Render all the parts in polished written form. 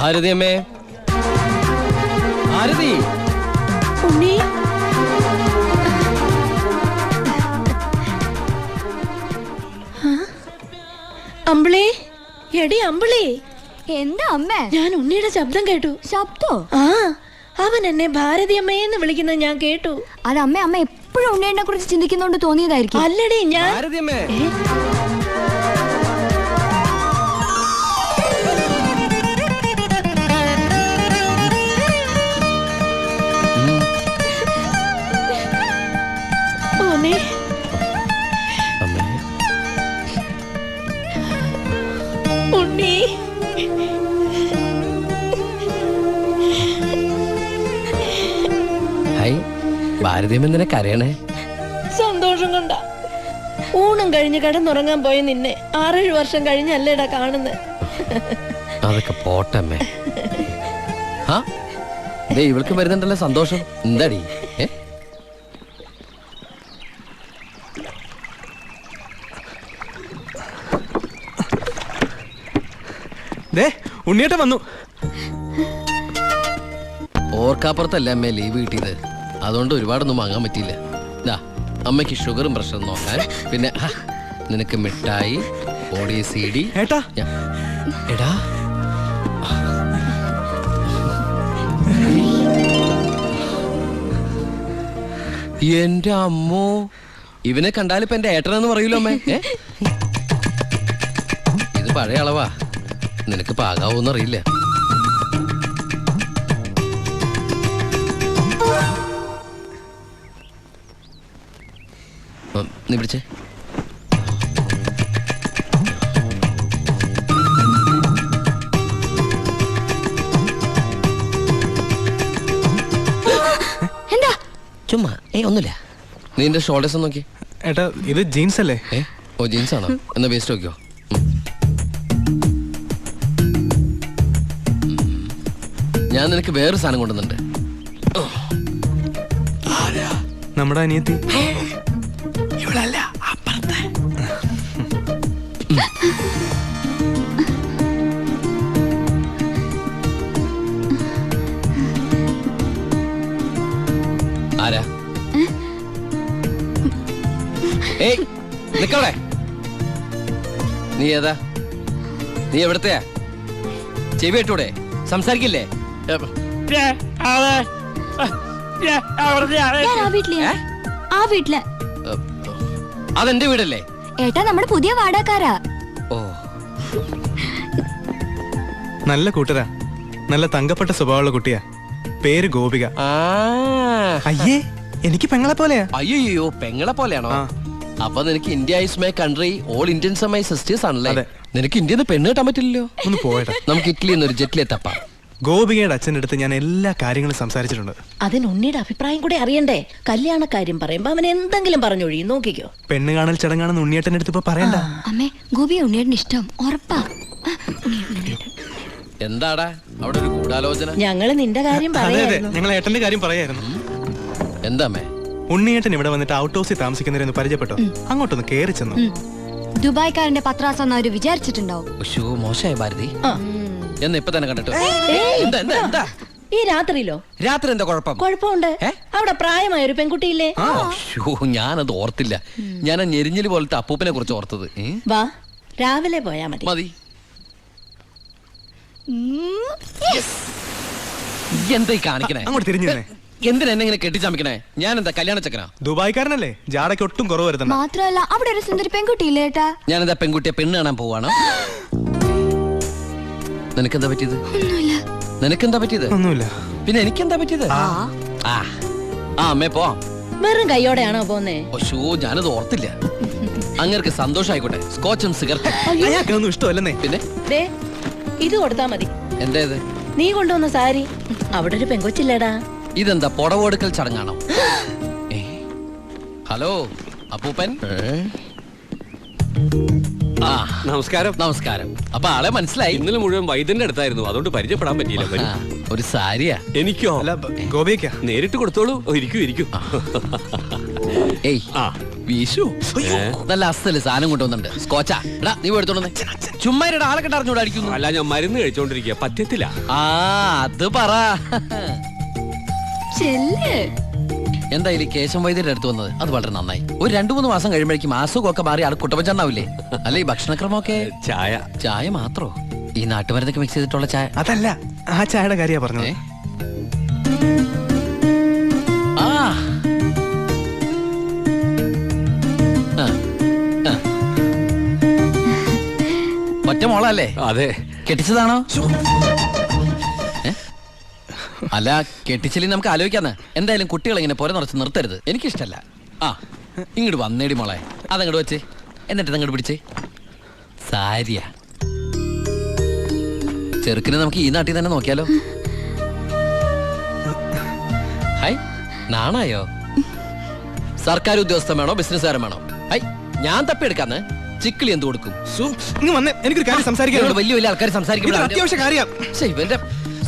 ഭാരതി അമ്മേ, ഭാരതി. ഉണ്ണി, അമ്പിളി, എടി അമ്പിളി. എന്താ അമ്മേ? ഞാൻ ഉണ്ണിയുടെ ശബ്ദം കേട്ടു. ശബ്ദോ? ആ, അവൻ എന്നെ ഭാരതി അമ്മയെന്ന് വിളിക്കുന്നത് ഞാൻ കേട്ടു. അത് അമ്മ എപ്പോഴും ഉണ്ണിയെ കുറിച്ച് ചിന്തിക്കുന്നോണ്ട് തോന്നിയതായിരിക്കും. അല്ലടി, ഞാൻ ഭാരതി അമ്മേ. ഉണ്ണി, ഹായ് ഭാരതി അമ്മ, എന്തിനാ കരയണേ? സന്തോഷം കൊണ്ട. ഊണം കഴിഞ്ഞ് കിടന്നുറങ്ങാൻ പോയി നിന്നെ 6-7 വർഷം കഴിഞ്ഞല്ലേടാ കാണുന്നത്. അതൊക്കെ പോട്ടമ്മേ. ആ ഇവൾക്ക് വരുന്നുണ്ടല്ലോ സന്തോഷം. എന്താടി? ഉണ്ണിയേട്ടൻ വന്നു. ഓർക്കാപ്പുറത്തല്ലേ അമ്മേ ലീവ് കിട്ടിയത്, അതുകൊണ്ട് ഒരുപാടൊന്നും വാങ്ങാൻ പറ്റിയില്ല. അമ്മയ്ക്ക് ഷുഗറും പ്രഷറും നോക്കാൻ, പിന്നെ നിനക്ക് മിഠായി, ഓടി CD. ഏട്ടാ എടാ, എന്റെ അമ്മോ, ഇവനെ കണ്ടാലിപ്പോ എന്റെ ഏട്ടനെന്ന് പറയൂലോ അമ്മേ. ഇത് പഴയ അളവാ, നിനക്ക് പാകാവൂന്നറിയില്ല. നീ പിടിച്ചേ. എന്താ? ചുമ്മാ ഒന്നുമില്ല. നീ എന്റെ ഷോൾഡേഴ്സ് നോക്കി. ഏട്ടാ, ഇത് ജീൻസ് അല്ലേ? ഓ, ജീൻസ് ആണോ? എന്നാ വേസ്റ്റ് നോക്കിയോ. ഞാൻ നിനക്ക് വേറൊരു സാധനം കൊണ്ടുവന്നുണ്ട്. നമ്മുടെ അനിയത്തി. ഇവളല്ല, അപ്പുറത്തെ. ആരാ? ഏയ് നിക്കവിടെ. നീ ഏതാ? നീ എവിടത്തെയാ? ചെവി ഇട്ടൂടെ? സംസാരിക്കില്ലേ? അതെന്റെ വീടല്ലേ? ഏട്ടാ, നമ്മുടെ പുതിയ വാടകക്കാരാ. ഓ, നല്ല കൂട്ടരാ, നല്ല തങ്കപ്പെട്ട സ്വഭാവമുള്ള കുട്ടിയാ. പേര് ഗോപിക. അയ്യേ, എനിക്ക് പെങ്ങളെ പോലെയാ. അയ്യോ, പെങ്ങളെ പോലെയാണോ? അപ്പൊ നിനക്ക് India is my country, all Indians are my sisters ആണല്ലേ? നിനക്ക് ഇന്ത്യന്ന് പെണ്ണ് കിട്ടാൻ പറ്റില്ലല്ലോ. ഒന്ന് പോയടാ. നമുക്ക് ഇറ്റലിയിൽ നിന്ന് ഒരു ജെറ്റിലെ തപ്പാം. ഗോപികയുടെ അച്ഛൻ്റെ അടുത്ത് ഞാൻ എല്ലാ കാര്യങ്ങളും സംസാരിച്ചിട്ടുണ്ട്. അതിന് ഉണ്ണിയുടെ അഭിപ്രായം കൂടെ അറിയണ്ടേ? കല്യാണ കാര്യം പറയുമ്പോ അവൻ എന്തെങ്കിലും പറഞ്ഞൊഴിയും. നോക്കിക്കോ. പെണ്ണ് കാണൽ ചടങ്ങാണെന്ന് ഉണ്ണിയേട്ടൻ്റെ അടുത്ത് ഇപ്പൊ പറയണ്ട. അമ്മേ, ഗോപിയെ ഉണ്ണിയേട്ടന് ഇഷ്ടം ഉറപ്പാ. എന്താടാ അവിടെ ഒരു ഗൂഢാലോചന? ഞങ്ങള് നിന്റെ കാര്യം പറയായിരുന്നു. ഞങ്ങൾ ഏട്ടന്റെ കാര്യം പറയായിരുന്നു. എന്താമ്മേ? ഉണ്ണിയേട്ടൻ ഇവിടെ വന്നിട്ട് ഔട്ട് ഹൗസിൽ താമസിക്കുന്നവരെന്ന് പരിചയപ്പെട്ടോ. അങ്ങോട്ടൊന്ന് കേറി ചെന്നു. ദുബായ്ക്കാരന്റെ പത്രാസെന്ന് അവര് വിചാരിച്ചിട്ടുണ്ടാവും. മോശമായ ഭാരതി. എന്നാ ഇപ്പൊ തന്നെ കണ്ടിട്ട്. ഈ രാത്രിയിലോ? രാത്രി എന്താ കുഴപ്പം? കുഴപ്പമുണ്ട്. അവിടെ പ്രായമായ ഒരു പെൺകുട്ടിയില്ലേ? ഞാനത് ഓർത്തില്ല. ഞാൻ ആ ഞെരിഞ്ഞില് പോലത്തെ അപ്പൂപ്പനെ കുറിച്ച് ഓർത്തത്. വാ, രാവിലെ പോയാ മതി. മതി. എന്താ കാണിക്കണേ? അങ്ങോട്ട് തിരിഞ്ഞു. എന്തിനാ എന്നെ ഇങ്ങനെ കെട്ടിച്ചമിക്കണേ? ഞാൻ എന്താ കല്യാണ ചക്കനാ? ദുബായ്ക്കാരനല്ലേ, ജാടയ്ക്ക് ഒട്ടും കുറവ് വരുത്തണ്ട. മാത്രമല്ല അവിടെ ഒരു സുന്ദരി പെൺകുട്ടിയില്ലേ ഏട്ടാ? ഞാൻ എന്താ പെൺകുട്ടിയെ പെണ്ണ് കാണാൻ പോവാണ്? നിനക്കെന്താ പറ്റിയത്? നിനക്കെന്താ പറ്റിയത്? ഒന്നുമില്ല. പിന്നെ എനിക്കെന്താ പറ്റിയത്? അമ്മേ പോവാം. വെറും കൈയോടെയാണോ പോന്നേ? ഞാനത് ഓർത്തില്ല. അങ്ങർക്ക് സന്തോഷായിക്കോട്ടെ. സ്കോച്ചും സിഗരറ്റും അയാൾക്കൊന്നും ഇഷ്ടമല്ലെന്നേ. പിന്നെ ഇത് കൊടുത്താ മതി. എന്താ ഇത്? നീ കൊണ്ടുവന്ന സാരി. അവിടെ ഒരു പെങ്കൊച്ചില്ലേടാ. ഇതെന്താ പുടവെടുക്കൽ ചടങ്ങാണോ? ഹലോ അപ്പൂപ്പൻ. നമസ്കാരം. നമസ്കാരം. അപ്പൊ ആളെ മനസ്സിലായി? ഇന്നലെ മുഴുവൻ വൈദ്യന്റെ അടുത്തായിരുന്നു, അതുകൊണ്ട് പരിചയപ്പെടാൻ പറ്റിയില്ല. ഒരു സാരിയാ? എനിക്കോ? ഗോപിക നേരിട്ട് കൊടുത്തോളൂ. ഇരിക്കൂ. ഏയ്, വീശു നല്ല അസ്ഥല് സാധനം കൊണ്ടുവന്നുണ്ട് സ്കോച്ചാ എടാ നീ എടുത്തോണ്ട് ചുമ്മാ ആളെ കണ്ടറിഞ്ഞൂടെ അടിക്കുന്നു. അല്ല ഞാൻ മരുന്ന് കഴിച്ചോണ്ടിരിക്കുക പറ്റത്തില്ല. ആ അത് പറ. ചെല്ല്. എന്തായാലും കേശം വൈദ്യരുടെ അടുത്ത് വന്നത് അത് വളരെ നന്നായി. ഒരു 2-3 മാസം കഴിയുമ്പോഴേക്കും അസുഖമൊക്കെ മാറി ആൾ കുട്ടപ്പച്ചണ്ടാവില്ലേ? അല്ല ഈ ഭക്ഷണക്രമമൊക്കെ ചായ ചായ മാത്രോ? ഈ നാട്ടുമരുന്നൊക്കെ മിക്സ് ചെയ്തിട്ടുള്ള ചായ? അതല്ല, ആ ചായയുടെ കാര്യ പറഞ്ഞത്. ആ ഒറ്റ മോളല്ലേ? അതെ. കെട്ടിച്ചതാണോ? അല്ല കെട്ടിച്ചില്ലേ നമുക്ക് ആലോചിക്കാന്ന്. എന്തായാലും കുട്ടികൾ ഇങ്ങനെ പുര നിറച്ച് നിർത്തരുത്, എനിക്കിഷ്ടല്ല. ആ ഇങ്ങോട്ട് വന്നേടി മോളെ, അതങ്ങോട്ട് വെച്ചേ, എന്നിട്ട് അങ്ങോട്ട് പിടിച്ചേ. സാരിയ ചെറുക്കിനെ നമുക്ക് ഈ നാട്ടിൽ തന്നെ നോക്കിയാലോ? ഹൈ നാണായോ? സർക്കാർ ഉദ്യോഗസ്ഥൻ വേണോ ബിസിനസ്സുകാരൻ വേണോ? ഹൈ ഞാൻ തപ്പിയെടുക്കാന്ന്. ചിക്കിളി എന്ത് കൊടുക്കും? വന്നേ, എനിക്കൊരു കാര്യം സംസാരിക്കാൻ. വലിയ വലിയ ആൾക്കാർ സംസാരിക്കുമ്പോൾ അത്യാവശ്യ കാര്യം. ഇവന്റെ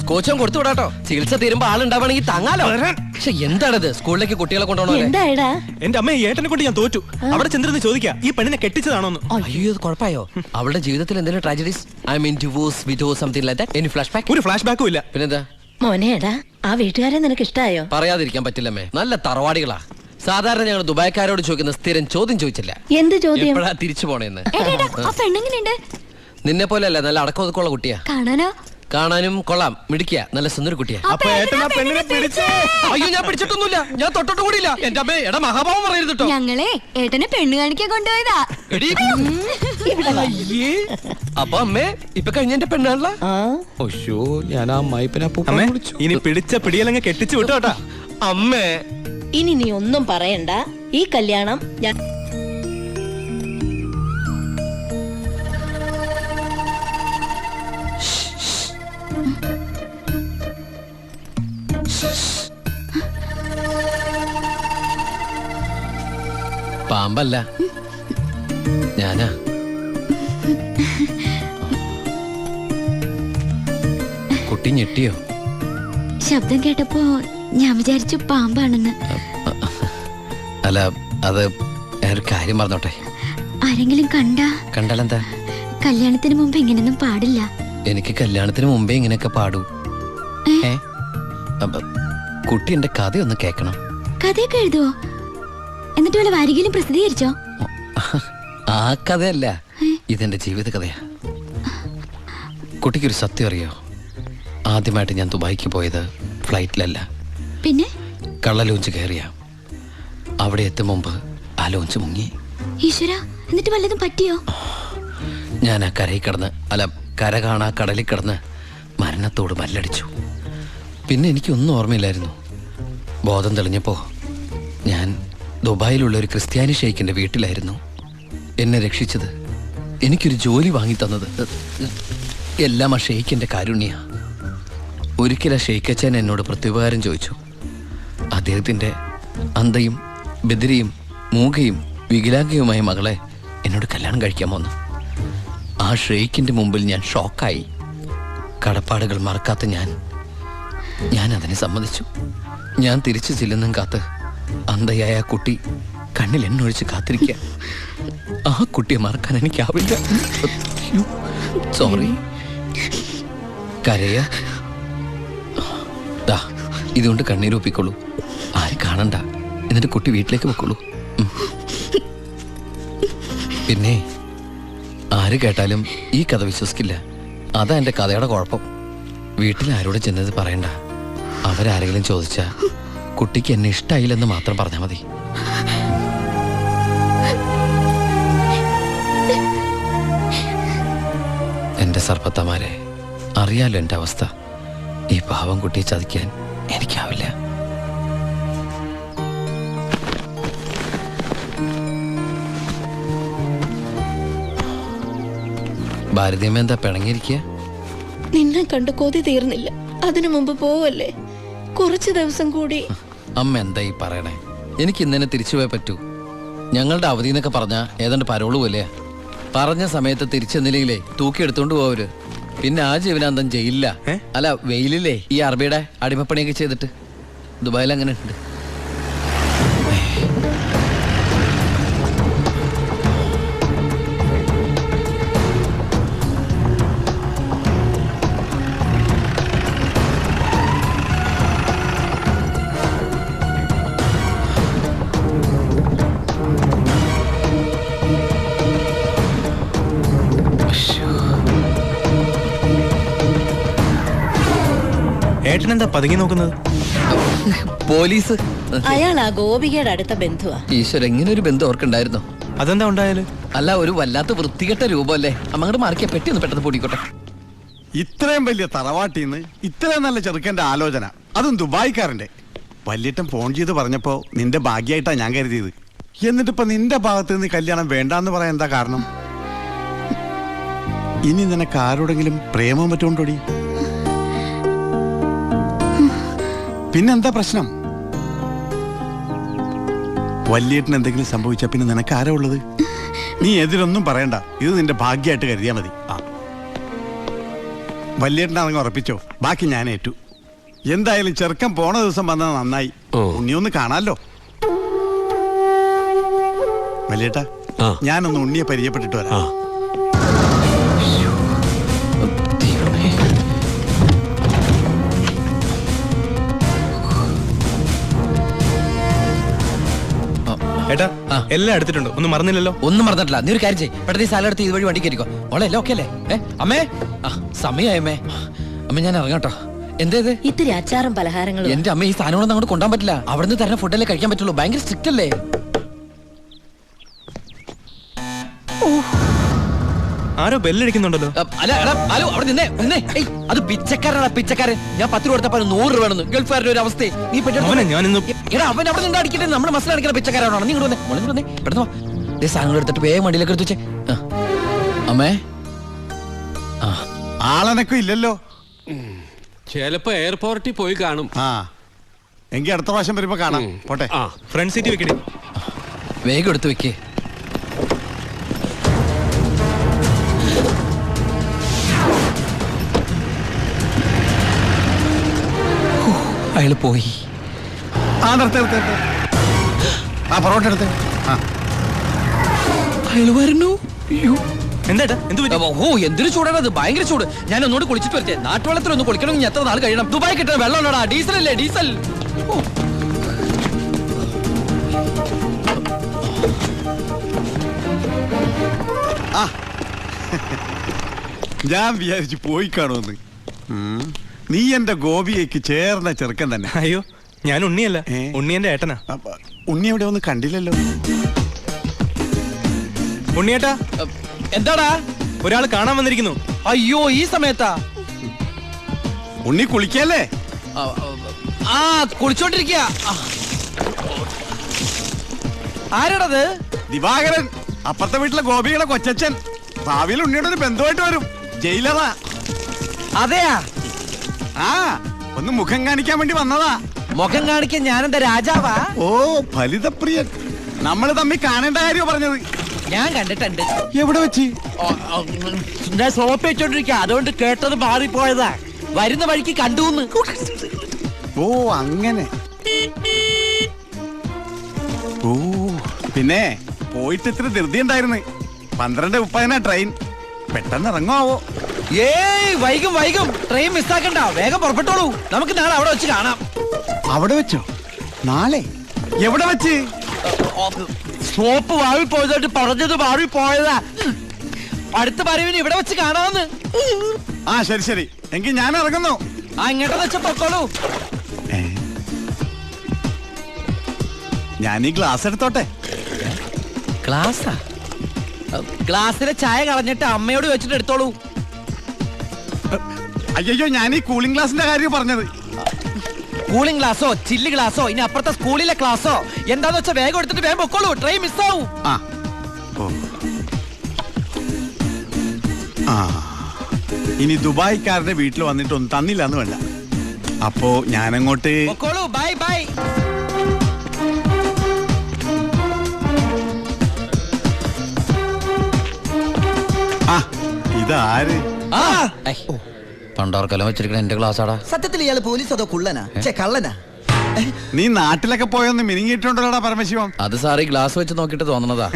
സ്കോച്ചും കൊടുത്തു വിടാട്ടോ. ചികിത്സ തീരുമ്പോ ആളുണ്ടാവണമെങ്കിൽ തങ്ങാലോ. പക്ഷെ എന്താണത് സ്കൂളിലേക്ക് കുട്ടികളെ കൊണ്ടുപോകണോ? എന്തായടാ? എന്റെ അമ്മ ഏട്ടനെ കൊണ്ട് ഞാൻ തോറ്റു. അവിടെ ചെന്നിരുന്ന് ചോദിക്കാ ഈ പെണ്ണിനെ കെട്ടിച്ചതാണോന്ന്. അയ്യോ ഇത് കുഴപ്പമായോ? അവളുടെ ജീവിതത്തിൽ എന്തെങ്കിലും tragedies? I mean divorce, widows, something like that? Any flash back? ഒരു ഫ്ലാഷ് ബാക്കും ഇല്ല. പിന്നെന്താ മോനേടാ, ആ വീട്ടുകാരെ നിനക്ക് ഇഷ്ടായോ? പറയാതിരിക്കാൻ പറ്റില്ലമ്മേ, നല്ല തറവാടികളാ. സാധാരണ ഞങ്ങൾ ദുബായ്ക്കാരോട് ചോദിക്കുന്ന സ്ഥിരം ചോദ്യം ചോദിച്ചില്ല, എന്ത് ചോദ്യം? എപ്പോഴാ തിരിച്ചു പോണേന്ന്. ആ പെണ്ണെങ്ങനെയുണ്ട്? നിന്നെ പോലെ അല്ല, നല്ല അടക്കം ഒതുക്കമുള്ള കുട്ടിയാ. കാണാനോ? കാണാനും കൊള്ളാം, മിടിക്കുക, നല്ല സുന്ദര കുട്ടിയാ. അപ്പൊ ഏട്ടൻ ആ പെണ്ണിനെ പിടിച്ചേ. അയ്യോ ഞാൻ പിടിച്ചിട്ടൊന്നുമില്ല, ഞാൻ തൊട്ടിട്ട് കൂടിയില്ല. എന്റെ അമ്മേ എടാ മഹാഭാവം പറയരുത് കേട്ടോ. ഞങ്ങളെ ഏട്ടനെ പെണ്ണ് കാണിക്കാൻ കൊണ്ടുപോയതാ. എടീ. അയ്യേ. അപ്പൊ അമ്മേ ഇപ്പൊ കഴിഞ്ഞ എന്റെ പെണ്ണാണല്ല. ആ ഒശോ ഞാൻ ആ അമ്മായിപ്പനെ അമ്മേ ഇനി പിടിച്ച പിടിയലങ്ങ് കെട്ടിച്ചു വിട്ടോട്ടാ. അമ്മേ ഇനി നീ ഒന്നും പറയണ്ട. ഈ കല്യാണം ഞാൻ പാമ്പല്ല, ഞാനാ. കുട്ടി ഞെട്ടിയോ? ശബ്ദം കേട്ടപ്പോ ഞാൻ വിചാരിച്ചു പാമ്പാണെന്ന്. അല്ല അത് ഒരു കാര്യം പറഞ്ഞോട്ടെ. ആരെങ്കിലും കണ്ടാലെന്താ? കല്യാണത്തിന് മുമ്പ് ഇങ്ങനെയൊന്നും പാടില്ല. എനിക്ക് കല്യാണത്തിന് മുമ്പേ ഇങ്ങനെയൊക്കെ പാടൂ. അപ്പൊ കുട്ടി എന്റെ കഥയൊന്ന് കേക്കണം. കഥയൊക്കെ എഴുതുവോ? എന്നിട്ട് വല്ല വാരികയിലും പ്രസിദ്ധീകരിച്ചോ? ആ കഥയല്ല, ഇതെന്റെ ജീവിത കഥയാ. കുട്ടിക്കൊരു സത്യം അറിയോ? ആദ്യമായിട്ട് ഞാൻ ദുബായിക്ക് പോയത് ഫ്ലൈറ്റിലല്ല, പിന്നെ കള്ള ലോഞ്ച് കയറിയ. അവിടെ എത്തും മുമ്പ് ആ ലോഞ്ച് മുങ്ങി. ഈശ്വര, എന്നിട്ട് വല്ലതും പറ്റിയോ? ഞാൻ ആ കരയിൽ കിടന്ന്, അല്ല കര കാണാ കടലിൽ കിടന്ന് മരണത്തോട് മല്ലടിച്ചു. പിന്നെ എനിക്കൊന്നും ഓർമ്മയില്ലായിരുന്നു. ബോധം തെളിഞ്ഞപ്പോ ഞാൻ ദുബായിലുള്ള ഒരു ക്രിസ്ത്യാനി ഷെയ്ഖിന്റെ വീട്ടിലായിരുന്നു. എന്നെ രക്ഷിച്ചത്, എനിക്കൊരു ജോലി വാങ്ങി തന്നത് എല്ലാം ആ ഷെയ്ഖിന്റെ കാരുണ്യ. ഒരിക്കലും ഷെയ്ഖച്ചൻ എന്നോട് പ്രത്യുപകാരം ചോദിച്ചു. അദ്ദേഹത്തിന്റെ അന്ധയും ബദിരിയും മൂകയും വികലാംഗയുമായ മകളെ എന്നോട് കല്യാണം കഴിക്കാമോന്ന്. ആ ഷെയ്ഖിന്റെ മുമ്പിൽ ഞാൻ ഷോക്കായി. കടപ്പാടുകൾ മറക്കാത്ത ഞാൻ അതിനെ സമ്മതിച്ചു. ഞാൻ തിരിച്ചു ചെല്ലുന്നും കാത്ത് അന്ധയായ ആ കുട്ടി കണ്ണിൽ എണ്ണൊഴിച്ച് കാത്തിരിക്കുക. ആ കുട്ടിയെ മറക്കാൻ എനിക്കാവില്ല. സോറി. കരയ ഇതുകൊണ്ട് കണ്ണീരൊപ്പിക്കോളൂ, ആരും കാണണ്ട. എന്നിട്ട് കുട്ടി വീട്ടിലേക്ക് വെക്കോളൂ. പിന്നെ ആര് കേട്ടാലും ഈ കഥ വിശ്വസിക്കില്ല. അതാ എന്റെ കഥയുടെ കുഴപ്പം. വീട്ടിൽ ആരോട് ചെന്നത് പറയണ്ട. അവരാരെങ്കിലും ചോദിച്ചാ കുട്ടിക്ക് എന്നെ ഇഷ്ടായില്ലെന്ന് മാത്രം പറഞ്ഞാൽ മതി. എന്റെ സർപ്പത്തമാരെ, അറിയാലോ എന്റെ അവസ്ഥ. ഈ പാവം കുട്ടിയെ ചതിക്കാൻ എനിക്കാവില്ല. ഭാരതീയമ്മ എന്താ പിണങ്ങിയിരിക്കുക? നിന്നെ കണ്ട് കൊതി തീർന്നില്ല. അതിനു മുമ്പ് പോവല്ലേ? കുറച്ചു ദിവസം കൂടി. അമ്മ എന്താ ഈ പറയണേ? എനിക്ക് ഇന്നെ തിരിച്ചു പോയേ പറ്റൂ. ഞങ്ങളുടെ അവധി എന്നൊക്കെ പറഞ്ഞാ ഏതാണ്ട് പരോള് പോലെയാ. പറഞ്ഞ സമയത്ത് തിരിച്ചെന്നില്ലെങ്കിലേ തൂക്കി എടുത്തോണ്ട് പോവര്. പിന്നെ ആ ജീവനാന്തം ജയിലില്ല, അല്ല വെയിലില്ലേ, ഈ അറബിയുടെ അടിമപ്പണിയൊക്കെ ചെയ്തിട്ട്. ദുബായിൽ അങ്ങനെ ഉണ്ട്. ഏട്ടനെന്താ പതുങ്ങി നോക്കുന്നത്? പോലീസ്. അയാൾ ആ ഗോപികയുടെ അടുത്ത ബന്ധുവാ. ഈശ്വര, എങ്ങനെ ഒരു ബന്ധം ഓർക്കുണ്ടായിരുന്നു? അതെന്താ ഉണ്ടായാല്? അല്ല, ഒരു വല്ലാത്ത വൃത്തികെട്ട രൂപമല്ലേ. അങ്ങോട്ട് മാറിയ പെട്ടി ഒന്ന് പെട്ടെന്ന് പൂട്ടിക്കോട്ടെ. ഇത്രയും വലിയ തറവാട്ടിന്ന് ഇത്രയും നല്ല ചെറുക്കന്റെ ആലോചന, അതും ദുബായിക്കാരന്റെ. വല്യേട്ടൻ ഫോൺ ചെയ്ത് പറഞ്ഞപ്പോ നിന്റെ ഭാഗ്യമായിട്ടാ ഞാൻ കരുതിയത്. എന്നിട്ടിപ്പോ നിന്റെ ഭാഗത്ത് നിന്ന് കല്യാണം വേണ്ടാന്ന് പറയാൻ എന്താ കാരണം? ഇനി നിനക്ക് ആരോടെങ്കിലും പ്രേമം പറ്റുകൊണ്ടോടി? പിന്നെന്താ പ്രശ്നം? വല്യേട്ടന് എന്തെങ്കിലും സംഭവിച്ച പിന്നെ നിനക്ക് ആരാ ഉള്ളത്? നീ എതിരൊന്നും പറയണ്ട, ഇത് നിന്റെ ഭാഗ്യമായിട്ട് കരുതിയാ മതി. വല്യേട്ടനാണെങ്കിൽ ഉറപ്പിച്ചോ, ബാക്കി ഞാൻ ഏറ്റു. എന്തായാലും ചെറുക്കൻ പോണ ദിവസം വന്നത് നന്നായി. ഉണ്ണിയൊന്ന് കാണാലോ. വല്യേട്ടാ, ഞാനൊന്ന് ഉണ്ണിയെ പരിചയപ്പെട്ടിട്ട് വരാം. ഏട്ടാ, എല്ലാം എടുത്തിട്ടുണ്ട്, ഒന്നും മറന്നില്ലല്ലോ? ഒന്നും മറന്നിട്ടില്ല. നീ ഒരു കാര്യം ചെയ്യ്, പെട്ടെന്ന് ഈ സ്ഥലം എടുത്ത് ഇതുവഴി വണ്ടി കയറിക്കോ. ഓളെ എല്ലാം ഓക്കെ അല്ലേ? അമ്മേ, സമയമായി അമ്മേ. അമ്മ ഞാൻ ഇറങ്ങാട്ടോ. എന്തേത്? ഇത്തിരി അച്ചാറും പലഹാരങ്ങളും. എന്റെ അമ്മ, ഈ സാധനങ്ങളൊന്നും അങ്ങോട്ട് കൊണ്ടാൻ പറ്റില്ല. അവിടുന്ന് തരുന്ന ഫുഡല്ലേ കഴിക്കാൻ പറ്റുള്ളൂ. ഭയങ്കര സ്ട്രിക്റ്റ് അല്ലേ? ആരോ ബെല്ലടിക്കുന്നുണ്ടല്ലോ. അല്ല, എടാ, ഹലോ, അവിടെ നിന്നേ നിന്നേ. അത് പിച്ചക്കാരനാ, പിച്ചക്കാരൻ. ഞാൻ 10 രൂപ കൊടുത്തപ്പോ 100 രൂപ വേണമെന്ന്. ഗൾഫുകാരുടെ ഒരു അവസ്ഥ നീ ഞാനിന്ന് എടാ, അവൻ അവിടെ നിന്ന് അടിക്കട്ടെ. നമ്മുടെ മസിൽ അടിക്കുന്ന പിച്ചക്കാരാണോ? നീ ഇങ്ങോട്ട് വന്നേ, വന്നേ, പെട്ടെന്ന് സാധനങ്ങൾ എടുത്തിട്ട് വേഗം വണ്ടിയിലേക്ക് എടുത്ത് വെച്ചേ. അമ്മേ, ആളനക്കും ഇല്ലല്ലോ. ചിലപ്പോ എയർപോർട്ടിൽ പോയി കാണും. എങ്കിൽ അടുത്ത പ്രാവശ്യം വരുമ്പോ കാണാം. പോട്ടെ. ഫ്രണ്ട് സീറ്റ് വെക്കണേ. വേഗം എടുത്ത് വെക്കേ. അയാള് പോയി. പൊറോട്ട എടുത്ത്. അയാള് വരുന്നു. എന്താ എന്ത് പറ്റി? ഓ, എന്തൊരു ചൂടാണ് അത്, ഭയങ്കര ചൂട്. ഞാൻ ഒന്നുകൂടി കുളിച്ചിട്ട് വരട്ടെ. നാട്ടുവെള്ളത്തിൽ ഒന്ന് കുളിക്കണമെങ്കിൽ എത്ര നാൾ കഴിയണം? ദുബായ് കിട്ടുന്ന വെള്ളമുള്ളടാ, ഡീസൽ അല്ലേ, ഡീസൽ. ഞാൻ വിചാരിച്ചു പോയി കാണുമെന്ന്. നീ എന്റെ ഗോപിയേക്ക് ചേർന്ന ചെറുക്കൻ തന്നെ. അയ്യോ, ഞാൻ ഉണ്ണിയല്ല, ഉണ്ണി എന്റെ ഏട്ടനാ. ഉണ്ണി എവിടെ ഒന്നും കണ്ടില്ലല്ലോ. ഉണ്ണിയേട്ടാ, എന്താടാ? ഒരാൾ കാണാൻ വന്നിരിക്കുന്നു. അയ്യോ, ഈ സമയത്താ? ഉണ്ണി കുളിക്കല്ലേ? കുളിച്ചോണ്ടിരിക്കുക. ആരാടത്? ദിവാകരൻ, അപ്പുറത്തെ വീട്ടിലെ ഗോപിയുടെ കൊച്ചച്ഛൻ. ഭാവിയിൽ ഉണ്ണിയുടെ ഒരു ബന്ധുവായിട്ട് വരും. ജയിലറാ. അതെയാ? ഒന്ന് മുഖം കാണിക്കാൻ വേണ്ടി വന്നതാ. മുഖം കാണിക്കാൻ ഞാനെന്താ രാജാവാ? ഓ, ഫലിതപ്രിയൻ. നമ്മള് തമ്മിൽ കാണേണ്ട കാര്യം പറഞ്ഞത്. ഞാൻ കണ്ടിട്ടുണ്ട്. എവിടെ വെച്ച്? ഞാൻ സോപ്പ് വെച്ചോണ്ടിരിക്കുക, അതുകൊണ്ട് കേട്ടത് മാറിപ്പോയതാ. വരുന്ന വഴിക്ക് കണ്ടുന്ന്. ഓ, അങ്ങനെ. ഓ, പിന്നെ പോയിട്ട് ഇത്ര ധൃതി ഉണ്ടായിരുന്നു. 12:30 ട്രെയിൻ. പെട്ടെന്ന് ഇറങ്ങുമാവോ? ഏയ്, വൈകും. ട്രെയിൻ മിസ്സാക്കണ്ട, വേഗം പുറപ്പെട്ടോളൂ. നമുക്ക് നാളെ അവിടെ വെച്ച് കാണാം. അവിടെ വെച്ചോ? നാളെ? എവിടെ വെച്ച്? സോപ്പ് വാങ്ങിപ്പോയതായിട്ട് പറഞ്ഞത് മാറിപ്പോയതാ. അടുത്ത വരവിന് ഇവിടെ വെച്ച് കാണാമെന്ന്. ശരി. എങ്കിൽ ഞാൻ ഇറങ്ങുന്നു. ഇങ്ങോട്ടെന്ന് വെച്ച പൊക്കോളൂ. ഞാൻ ഈ ഗ്ലാസ് എടുത്തോട്ടെ. ഗ്ലാസ്സിലെ ചായ കളഞ്ഞിട്ട് അമ്മയോട് വെച്ചിട്ട് എടുത്തോളൂ. അയ്യോ, ഞാൻ ഈ കൂളിംഗ് ഗ്ലാസിന്റെ കാര്യം പറഞ്ഞത്. കൂളിംഗ് ഗ്ലാസോ ചില്ല് ഗ്ലാസോ ഇനി അപ്പുറത്തെ സ്കൂളിലെ ക്ലാസ്സോ എന്താന്ന് വെച്ചാൽ വേഗം എടുത്തിട്ട് വേഗം പൊക്കോളൂ. ട്രെയിൻ മിസ്സാവും. ഇനി ദുബായിക്കാരുടെ വീട്ടിൽ വന്നിട്ടൊന്നും തന്നില്ല എന്ന് വേണ്ട. അപ്പോ ഞാനങ്ങോട്ട് പൊക്കോളൂ. ബൈ. ഇതാര്? പണ്ടോർക്കെല്ലാം വെച്ചിരിക്കണ എന്റെ ക്ലാസ്സാടാ. സത്യത്തിൽ ഇയാള് പോലീസ് അതോ കുള്ളനാ? കള്ളനാ? നീ നാട്ടിലൊക്കെ പോയൊന്ന് മിനിങ്ങിയിട്ടുണ്ടല്ലോടാ പരമശിവം. അത് സാറി ഗ്ലാസ് വെച്ച് നോക്കിട്ട് തോന്നണതാ.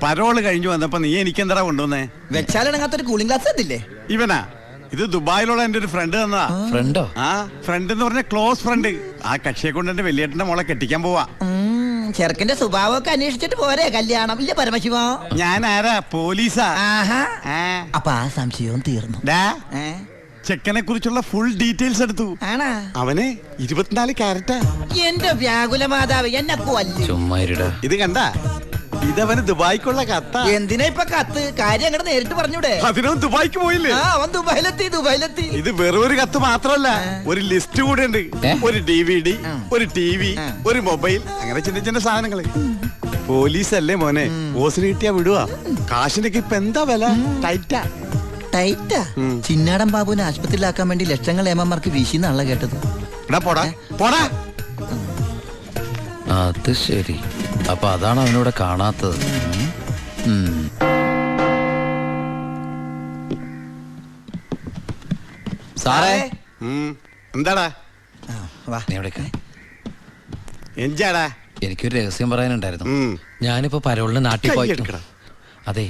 പരോള് കഴിഞ്ഞു വന്നപ്പോ നീ എനിക്കെന്താ കൊണ്ടുവന്നേ? വെച്ചാലിണങ്ങാത്തൊരു കൂളിംഗ് ഗ്ലാസ് എത്തില്ലേ? ഇവനാ? ഇത് ദുബായിലുള്ള എന്റെ ഒരു ഫ്രണ്ട് തന്നതാ. ഫ്രണ്ടോ? ഫ്രണ്ട് എന്ന് പറഞ്ഞ ക്ലോസ് ഫ്രണ്ട്. ആ കക്ഷിയെ കൊണ്ട് എന്റെ വലിയേട്ടന്റെ മോളെ കെട്ടിക്കാൻ പോവാ. ചെറുക്കന്റെ സ്വഭാവമൊക്കെ അന്വേഷിച്ചിട്ട് പോരെ കല്യാണം? ഇല്ല പരമശിവ, ഞാൻ ആരാ? പോലീസാ. അപ്പൊ ആ സംശയവും തീർന്നു. ചെക്കനെ കുറിച്ചുള്ള ഫുൾ ഡീറ്റെയിൽസ് എടുത്തു. ആണാ? അവന് 24 ക്യാരറ്റാ. എന്റെ വ്യാകുല മാതാവ് എന്നെ കൊല്ലു. ചുമ്മാ ഇരുടാ. ഇത് കണ്ട, ഇതവന് ദുബായിക്കുള്ള കത്ത. എന്തിനാ ഇപ്പൊ കത്ത്? കാര്യം അങ്ങോട്ട് നേരിട്ട് പറഞ്ഞൂടെ? അതിനും ദുബായിക്ക് പോയില്ലേ? ആ, അവൻ ദുബായിലെത്തി. ഇത് വെറും ഒരു കത്ത് മാത്രമല്ല, ഒരു ലിസ്റ്റ് കൂടെ ഉണ്ട്. ഒരു DVD, ഒരു TV, ഒരു മൊബൈൽ, അങ്ങനെ ചിന്ന ചിന്ന സാധനങ്ങള്. പോലീസല്ലേ മോനെ, ഓസിന് കിട്ടിയാ വിടുവാ. കാശിനൊക്കെ ഇപ്പൊ എന്താ വില? ടൈറ്റാ. ചിന്നാടൻ ബാബുവിനെ ആശുപത്രിയിലാക്കാൻ വേണ്ടി ലക്ഷങ്ങൾ ഏമാർക്ക് വീശിന്നാണല്ലോ കേട്ടത്. പോടാ പോടാ. അത് ശരി, അപ്പൊ അതാണ് അവനോട് കാണാത്തത്. സാറേ, എന്താടാ? നീ എവിടേക്കാ? എഞ്ചാടാ? എനിക്കൊരു രഹസ്യം പറയാനുണ്ടായിരുന്നു. ഉം. ഞാനിപ്പോ പരോളിന് നാട്ടിൽ പോയി. കയ്യെടുക്കടാ. അതെ,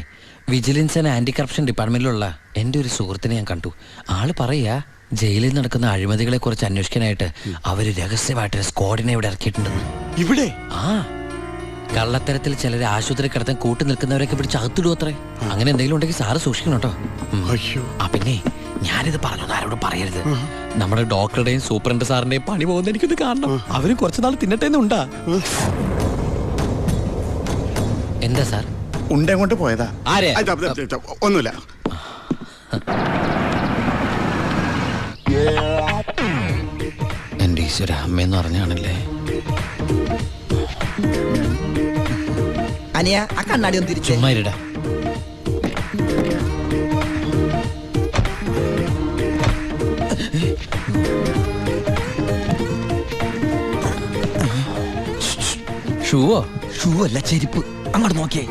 വിജിലൻസ് ആൻഡ് ആന്റി കറപ്ഷൻ ഡിപ്പാർട്ട്മെന്റിലുള്ള എൻ്റെ ഒരു സുഹൃത്തിനെ ഞാൻ കണ്ടു. ആള് പറയാ ജയിലിൽ നടക്കുന്ന അഴിമതികളെ കുറിച്ച് അന്വേഷിക്കാനായിട്ട് അവര് രഹസ്യമായിട്ടൊരു സ്ക്വാഡിനെ ഇവിടെ ഇറക്കിയിട്ടുണ്ടെന്ന്. ഇവിടെ? ആ, കള്ളത്തരത്തിൽ ചിലരെ ആശുപത്രി കിടത്താൻ കൂട്ടി നിൽക്കുന്നവരൊക്കെ പിടിച്ച് അകത്തിടും അത്രേ. അങ്ങനെ എന്തെങ്കിലും ഉണ്ടെങ്കിൽ സാറ് സൂക്ഷിക്കണം കേട്ടോ. അയ്യോ. ആ പിന്നെ ഞാനിത് പറഞ്ഞു, ആരോടും പറയരുത്. നമ്മുടെ ഡോക്ടറുടെയും സൂപ്രണ്ട് സാറിന്റെയും പണി പോകുന്ന എനിക്കിത് കാണണം. അവരും കുറച്ചുനാൾ തിന്നട്ടേന്നുണ്ടാ. എന്താ സാർ? ഉണ്ടേ കൊണ്ട് പോയതാ. ആരെ? ഒന്നുമില്ല. എന്റെ ഈശ്വര, അമ്മയെന്ന് പറഞ്ഞാണല്ലേ. അനിയ, ആ കണ്ണാടി ഒന്ന് തിരിച്ചു. ചുമ്മാ ഇരുടാ. ഷൂവോ? ഷൂ അല്ല, ചെരുപ്പ്. അങ്ങോട്ട് നോക്കിയേ.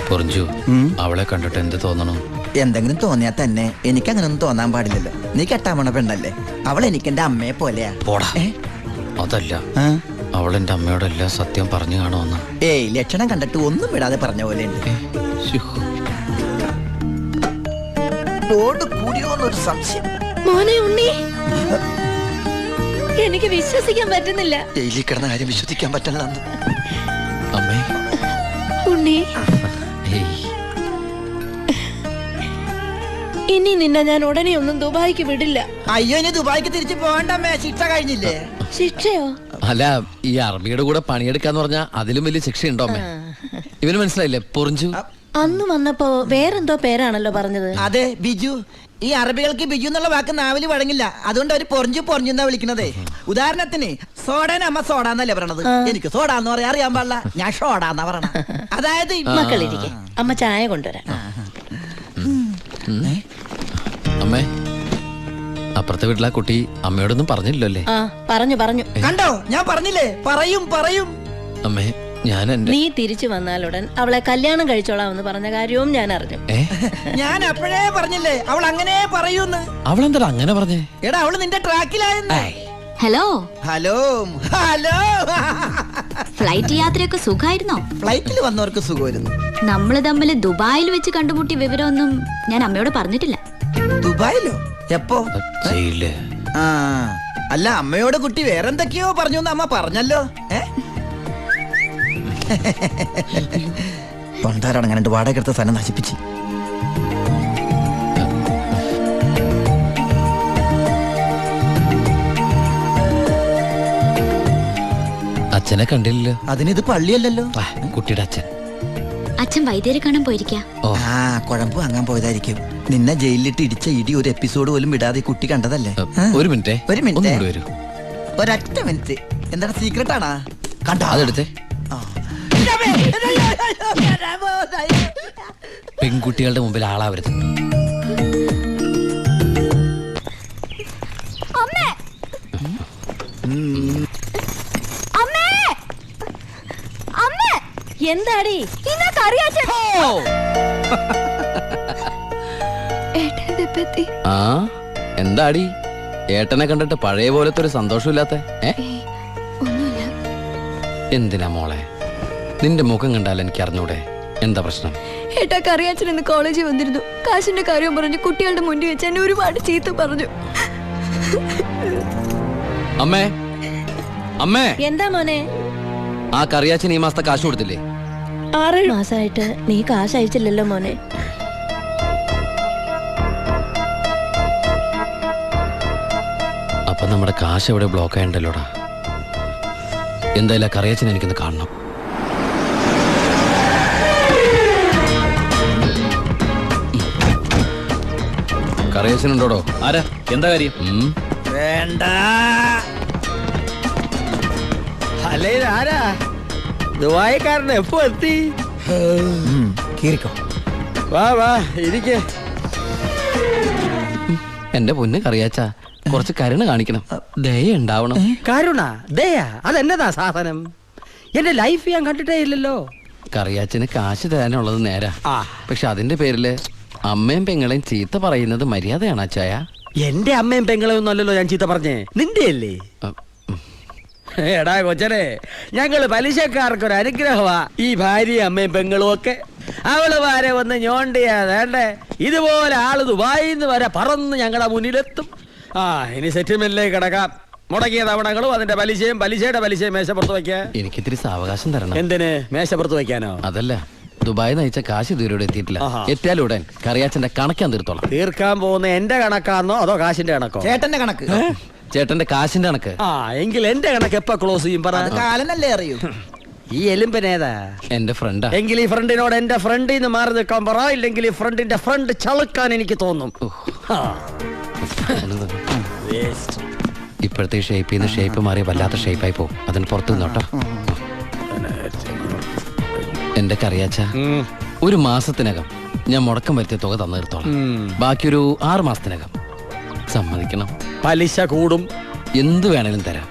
പൊറിഞ്ചു, അവളെ കണ്ടിട്ട് എന്ത് തോന്നണം? എന്തെങ്കിലും തോന്നിയാ തന്നെ എനിക്ക് അങ്ങനൊന്നും തോന്നാൻ പാടില്ലല്ലോ. നീ കെട്ടാമണ പെണ്ണല്ലേ? അവൾ എനിക്ക് എന്റെ അമ്മയെ പോലെയാ. പോടാ. അതല്ല, അവളെന്റെ അമ്മയോടെല്ലാം സത്യം പറഞ്ഞു കാണുമെന്ന്. ഏയ്, ലക്ഷണം കണ്ടിട്ട് ഒന്നും വിടാതെ പറഞ്ഞ പോലെ ഉണ്ട്. കൂടിയോന്നൊരു സംശയം. മോനെ ഉണ്ണി, എനിക്ക് വിശ്വസിക്കാൻ പറ്റുന്നില്ല. ജയിലിൽ കിടന്ന കാര്യം വിശ്വസിക്കാൻ പറ്റില്ല. അമ്മേ. ഉണ്ണി, ഇനി നിന്നെ ഞാൻ ഉടനെ ഒന്നും ദുബായിക്ക് വിടില്ല. അയ്യോ, ഇനി ദുബായിക്ക് തിരിച്ചു പോകണ്ടമ്മേ, ശിക്ഷ കഴിഞ്ഞില്ലേ? ശിക്ഷയോ? അല്ല, ഈ അറബിയുടെ കൂടെ പണിയെടുക്കാന്ന് പറഞ്ഞാ അതിലും വലിയ ശിക്ഷ ഉണ്ടോ അമ്മേ? ഇവന് മനസ്സിലായില്ലേ പൊറിഞ്ചു? അന്ന് വന്നപ്പോ വേറെന്തോ പേരാണല്ലോ പറഞ്ഞത്. അതെ, ബിജു. ഈ അറബികൾക്ക് ബിജു എന്നുള്ള വാക്ക് നാവില് വഴങ്ങില്ല. അതുകൊണ്ട് അവര് പൊറിഞ്ഞു എന്നാ വിളിക്കണതേ. ഉദാഹരണത്തിന് സോഡേനെ അമ്മ സോഡാന്നല്ലേ പറയണത്. എനിക്ക് സോഡാന്ന് പറയാൻ അറിയാൻ പാടില്ല, ഞാൻ ഷോഡാന്നാ പറയണ. അതായത് മക്കളിരിക്കെ, അമ്മ ചായ കൊണ്ടുവരാം. അമ്മേ, അപ്പുറത്തെ വീട്ടിലെ കുട്ടി അമ്മയോടൊന്നും പറഞ്ഞില്ലല്ലോ അല്ലേ? ആ, പറഞ്ഞു. കണ്ടോ, ഞാൻ പറഞ്ഞില്ലേ, പറയും. അമ്മേ, ഞാൻ എന്റെ നീ തിരിച്ചു വന്നാലുടൻ അവളെ കല്യാണം കഴിച്ചോളാമെന്ന് പറഞ്ഞ കാര്യവും ഞാൻ അറിഞ്ഞു. ഞാൻ അപ്പോഴേ പറഞ്ഞില്ലേ അവൾ അങ്ങനെ പറയൂന്ന്. അവളെന്താ അങ്ങനെ പറഞ്ഞേ? എടാ, അവള് നിന്റെ ട്രാക്കിലായെന്ന്. Hello hello. ഫ്ലൈറ്റ് യാത്രയൊക്കെ സുഖമായിരുന്നോ? ഫ്ലൈറ്റിൽ വന്നവർക്ക് സുഖമായിരുന്നു. നമ്മള് തമ്മിൽ ദുബായിൽ വെച്ച് കണ്ടുമുട്ടിയ വിവരമൊന്നും ഞാൻ അമ്മയോട് പറഞ്ഞിട്ടില്ല. ദുബായിലോ? എപ്പോ? ജയില്. ആ, അല്ല, അമ്മയോട് കുട്ടി വേറെന്തൊക്കെയോ പറഞ്ഞു എന്ന് അമ്മ പറഞ്ഞല്ലോ. പണ്ടാരടങ്ങാണ്ട് വാടക എടുത്ത സ്ഥലം നശിപ്പിച്ച്. അച്ഛനെ കണ്ടില്ലല്ലോ. അതിനിത് പള്ളിയല്ലല്ലോ. കുട്ടിയുടെ അച്ഛൻ. അച്ഛൻ വൈദ്യരെ കാണാൻ പോയിരിക്കാ. ആ, കുഴമ്പ് വാങ്ങാൻ പോയതായിരിക്കും. നിന്നെ ജയിലിലിട്ട് ഇടിച്ച ഇടി ഒരു എപ്പിസോഡ് പോലും വിടാതെ കുട്ടി കണ്ടതല്ലേ? ഒരു മിനിറ്റ്. ഒരൊറ്റ മിനിറ്റ്. എന്താണ്, സീക്രട്ട് ആണാ? കണ്ടോ? അതെടുത്തേ. പെൺകുട്ടികളുടെ മുമ്പിൽ ആളാവരുത്. എന്താടി? ആ, എന്താടി ഏട്ടനെ കണ്ടിട്ട് പഴയ പോലത്തെ ഒരു സന്തോഷമില്ലാത്ത? എന്തിനാ മോളെ? നിന്റെ മുഖം കണ്ടാൽ എനിക്ക് അറിഞ്ഞൂടെ എന്താ പ്രശ്നം? ഏട്ടാ, കറിയാച്ചൻ ഇന്ന് കോളേജിൽ വന്നിരുന്നു. കാശിന്റെ കാര്യം പറഞ്ഞു കുട്ടികളുടെ മുന്നിൽ വെച്ച് എന്നെ ഒരുപാട് ചീത്ത പറഞ്ഞു. അമ്മേ, എന്താ മോനെ? ആ കറിയാച്ചൻ ഈ മാസത്തെ കാശ് കൊടുത്തില്ലേ? 6 മാസമായിട്ട് നീ കാശ് അയച്ചില്ലല്ലോ മോനെ. അപ്പൊ നമ്മുടെ കാശ് എവിടെ ബ്ലോക്ക് ആയിണ്ടല്ലോടാ. എന്തായാലും കറിയച്ചൻ എനിക്കൊന്ന് കാണണം. കറിയച്ചനുണ്ടോടോ? ആരാ? എന്താ കാര്യം? വേണ്ട. അല്ലേ ആരാ? ദുബായിക്കാരൻ എപ്പോ എത്തി? കീറിക്കോ. വാ വാ ഇരിക്കേ. എന്റെ പൊന്ന് കറിയാച്ച, കുറച്ച് കരുണ കാണിക്കണം, ദയ ഉണ്ടാവണം. കരുണ ദയാ അതെന്നതാ സാധനം? എന്റെ ലൈഫ് ഞാൻ കണ്ടിട്ടേ ഇല്ലല്ലോ. കറിയാച്ചന് കാശ് തരാനുള്ളത് നേരാ, പക്ഷെ അതിന്റെ പേരില് അമ്മയും പെങ്ങളെയും ചീത്ത പറയുന്നത് മര്യാദയാണ് അച്ചായ? എന്റെ അമ്മയും പെങ്ങളെ ഒന്നല്ലല്ലോ ഞാൻ ചീത്ത പറഞ്ഞേ, നിന്റെ അല്ലേ? എടാ കൊച്ചനെ, ഞങ്ങള് പലിശക്കാർക്കൊരു അനുഗ്രഹമാ ഈ ഭാര്യയും അമ്മയും പെങ്ങളും ഒക്കെ. അവള് വരെ വന്ന് ഞോണ്ടിയാ വേണ്ടേ, ഇതുപോലെ ആള് ദുബായിന്ന് വരെ പറന്ന് ഞങ്ങളുടെ മുന്നിലെത്തും. ഇനി സെറ്റിൽമെന്റിലേക്ക് കിടക്കാം. മുടക്കിയ തവണകളും അതിന്റെ പലിശയും പലിശയുടെ പലിശയും മേശപ്പുറത്ത് വയ്ക്കാൻ എനിക്കിത്തിരി സാവകാശം തരണം. എന്തിന്? മേശപ്പുറത്ത് വയ്ക്കാനോ? അതല്ല, ദുബായി നയിച്ച കാശ് ഇതുവരെ എത്തിയിട്ടില്ല. എത്തിയാലുടൻ കറിയാച്ചന്റെ കണക്കാൻ തീർത്തോളാം. തീർക്കാൻ പോകുന്ന എന്റെ കണക്കാന്നോ അതോ കാശിന്റെ കണക്കോ? ചേട്ടന്റെ കണക്ക്. ചേട്ടന്റെ കാശിന്റെ കണക്ക്. എങ്കിൽ എന്റെ കണക്ക് എപ്പോ ക്ലോസ് ചെയ്യും പറ? കാലനല്ലേ അറിയൂ. ഈ എലുമ്പനേതാ? എന്റെ ഫ്രണ്ടാ. എങ്കിൽ ഈ ഫ്രണ്ടിനോട് എന്റെ ഫ്രണ്ടിൽ നിന്ന് മാറി നിൽക്കാൻ പറ, ഇല്ലെങ്കിൽ ഈ ഫ്രണ്ടിന്റെ ഫ്രണ്ട് ചളുക്കാൻ എനിക്ക് തോന്നും. ഇപ്പോഴത്തെ ഷേപ്പിൽ നിന്ന് ഷേപ്പ് മാറി വല്ലാത്ത ഷേപ്പായി പോകും. അതിന് പുറത്തു നിന്നോട്ടോ. എന്റെ കറിയാച്ച, ഒരു മാസത്തിനകം ഞാൻ മുടക്കം വരുത്തിയ തുക തന്നു തീർത്തോളാം. ബാക്കി ഒരു 6 മാസത്തിനകം. സമ്മതിക്കണം. പലിശ കൂടും. എന്ത് വേണേലും തരാം.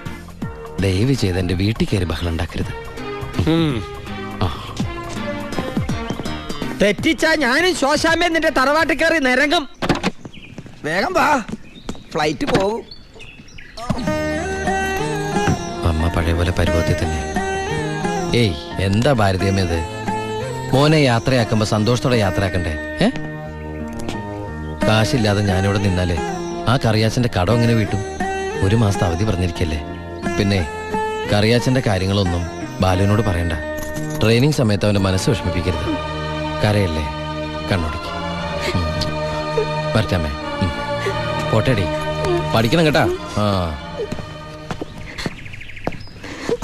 ദയവ് ചെയ്ത് എന്റെ വീട്ടിൽ കയറി ബഹളം ഉണ്ടാക്കരുത്. തെറ്റിച്ചാ ഞാനും ശോശാമ്മ നിന്റെ തറവാട്ടിൽ കയറി നിരങ്ങും. വേഗം വാ, ഫ്ലൈറ്റ് പോകും. അമ്മ പഴയ പോലെ പരുവത്തിൽ തന്നെ. ഏയ്, എന്താ ഭാരതീയമേത്? മോനെ യാത്രയാക്കുമ്പോ സന്തോഷത്തോടെ യാത്രയാക്കണ്ടേ? കാശില്ലാതെ ഞാനിവിടെ നിന്നാലേ ആ കറിയാച്ചന്റെ കടം എങ്ങനെ വീട്ടും? 1 മാസത്തെ അവധി പറഞ്ഞിരിക്കല്ലേ. പിന്നെ കറിയാച്ചന്റെ കാര്യങ്ങളൊന്നും ബാലുവിനോട് പറയണ്ട. ട്രെയിനിങ് സമയത്ത് അവന്റെ മനസ്സ് വിഷമിപ്പിക്കരുത്. കരയല്ലേ, കണ്ണോടിക്ക്. വരച്ചാമേ, പോട്ടേടി, പഠിക്കണം കേട്ടാ.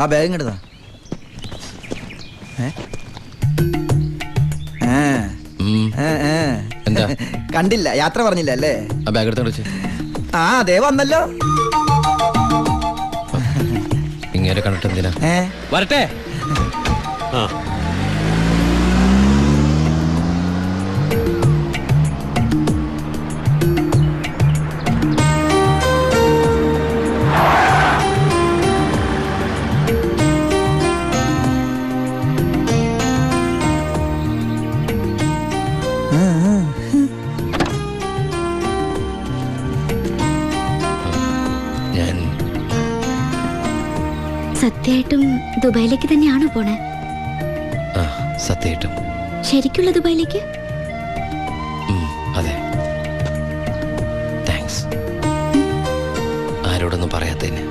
ആ ബാഗ് ഇങ്ങോട്ടാ. എന്താ കണ്ടില്ല, യാത്ര പറഞ്ഞില്ല അല്ലേ? ആ ബാഗ് എടുത്തോണ്ട് വെച്ച്. അതേ വന്നല്ലോ. ഇങ്ങനെ കണ്ടിട്ട് എന്തിനാ? വരട്ടെ. സത്യമായിട്ടും ദുബായിലേക്ക് തന്നെയാണോ പോണേ? സത്യമായിട്ടും. ശരിക്കുള്ള ദുബായിലേക്ക്? അതെ. താങ്ക്സ് ആരോടൊന്നും പറയാത്തതിന്.